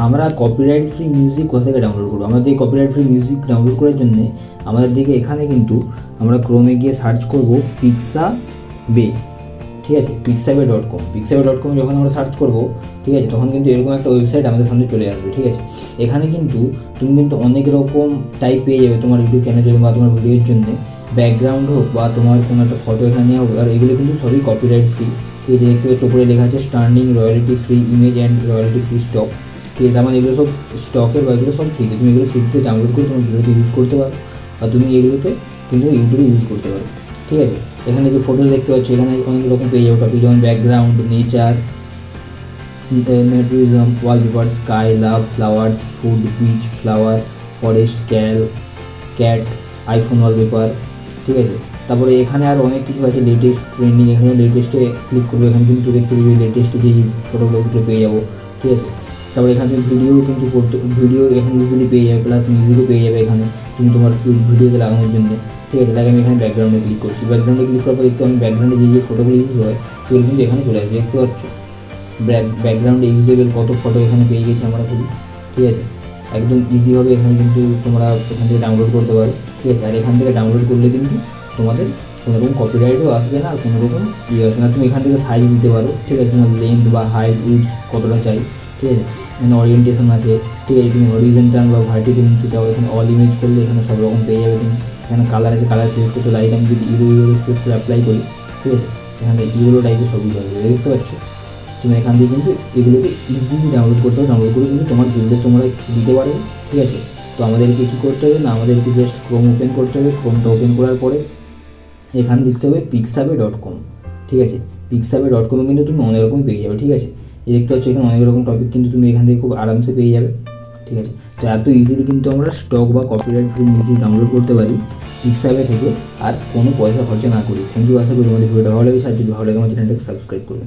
আমরা copyright free music কোথা থেকে ডাউনলোড করবো? আমাদের এই কপিরাইট ফ্রি মিউজিক ডাউনলোড করার জন্য আমাদের দিকে এখানে কিন্তু আমরা ক্রোমে গিয়ে সার্চ করবো পিক্সাবে, ঠিক আছে, pixabay.com। pixabay.com যখন আমরা সার্চ করবো, ঠিক আছে, তখন কিন্তু এরকম একটা ওয়েবসাইট আমাদের সামনে চলে আসবে, ঠিক আছে। এখানে কিন্তু তুমি কিন্তু অনেক রকম টাইপ পেয়ে যাবে তোমার ইউটিউব চ্যানেল বা তোমার ভিডিওর জন্য, ব্যাকগ্রাউন্ড হোক বা তোমার কোনো একটা ফটো এখানে নেওয়া হোক, আর এগুলো কিন্তু সবই কপিরাইট ফ্রি। ঠিক আছে, দেখতে পাচ্ছ উপরে লেখা আছে stunning royalty free image and royalty free stock. ঠিক আছে, তার মানে এগুলো সব স্টকের বা এগুলো সব ফ্রিতে, তুমি এগুলো ফ্রিতে ডাউনলোড করে তোমার ভিডিওতে ইউজ করতে পারো, বা তুমি এগুলোতে কিন্তু ইউটিউবে ইউজ করতে পারো। ঠিক আছে, এখানে যে ফটো দেখতে পাচ্ছ এখানে অনেক রকম পেয়ে যাবো টপিক, যেমন background, nature, naturism, wallpaper, sky, love, flowers, food, beach, flower, forest, cat, iPhone wallpaper. ঠিক আছে, তারপরে এখানে আর অনেক কিছু আছে, লেটেস্ট ট্রেন্ডিং, এখানে লেটেস্টে ক্লিক করবো, এখানে কিন্তু দেখতে পাবি লেটেস্টে যে ফটোগুলো সেগুলো পেয়ে যাবো। ঠিক আছে, তারপরে এখানে তুমি ভিডিও কিন্তু ভিডিও এখানে ইজিলি পেয়ে যাবে, প্লাস মিউজিকও পেয়ে যাবে এখানে তুমি তোমার ভিডিওতে লাগানোর জন্য। ঠিক আছে, তাকে আমি এখানে ব্যাকগ্রাউন্ডে ক্লিক করছি, ব্যাকগ্রাউন্ডে ক্লিক করার পর দেখতে আমি ব্যাকগ্রাউন্ডে যে ফটোগুলো ইউজ হয় সেগুলো কিন্তু এখানে চলে আসবে, দেখতে পাচ্ছ ব্যাকগ্রাউন্ডে ইউজেবল কত ফটো এখানে পেয়ে গেছি আমরা খুবই। ঠিক আছে, একদম ইজিভাবে এখানে কিন্তু তোমরা এখান থেকে ডাউনলোড করতে পারো। ঠিক আছে, আর এখান থেকে ডাউনলোড করলে কিন্তু তোমাদের কোনো রকম কপিরাইটও আসবে না, আর কোনো রকম ইয়ে আসবে না। তুমি এখান থেকে সাইজ দিতে পারো, ঠিক আছে, তোমার লেন্থ বা হাইট উইডথ কতটা চাই। ঠিক আছে, এখানে ওরিয়েন্টেশন আছে। ঠিক আছে, তুমি হরিজন্টাল বা ভার্টিক্যাল নিতে চাও, এখানে অল ইমেজ করলে এখানে সব রকম পেয়ে যাবে তুমি। এখানে কালার আছে, কালার সিলেক্ট করতে লাইট, আমি যদি ইউরো সিলেক্ট করে অ্যাপ্লাই করি, ঠিক আছে, এখানে ইউরো টাইপের সবই পাবে, দেখতে পাচ্ছ। তুমি এখান থেকে কিন্তু এগুলোকে ইজিলি ডাউনলোড করতে হবে, ডাউনলোড করে কিন্তু তোমার ভিডিও তোমরা দিতে পারবে। ঠিক আছে, তো আমাদেরকে কী করতে হবে না, আমাদেরকে জাস্ট ক্রোম ওপেন করতে হবে। ক্রোমটা ওপেন করার পরে এখানে লিখতে হবে pixabay.com। ঠিক আছে, pixabay.com-এ কিন্তু তুমি অনেক রকম পেয়ে যাবে। ঠিক আছে, এই দেখতে পাচ্ছ এখানে অনেক রকম টপিক কিন্তু তুমি এখান থেকে খুব আরামসে পেয়ে যাবে। ঠিক আছে, তো এত ইজিলি কিন্তু আমরা স্টক বা কপিরাইট ফ্রি মিউজিক ডাউনলোড করতে পারি পিক্সাবে থেকে, আর কোনো পয়সা খরচা না করি। থ্যাংক ইউ, আশা করি তোমাদের ভিডিওটা ভালো লেগেছে, আর যদি ভালো লাগে আমার চ্যানেলটাকে সাবস্ক্রাইব করবে।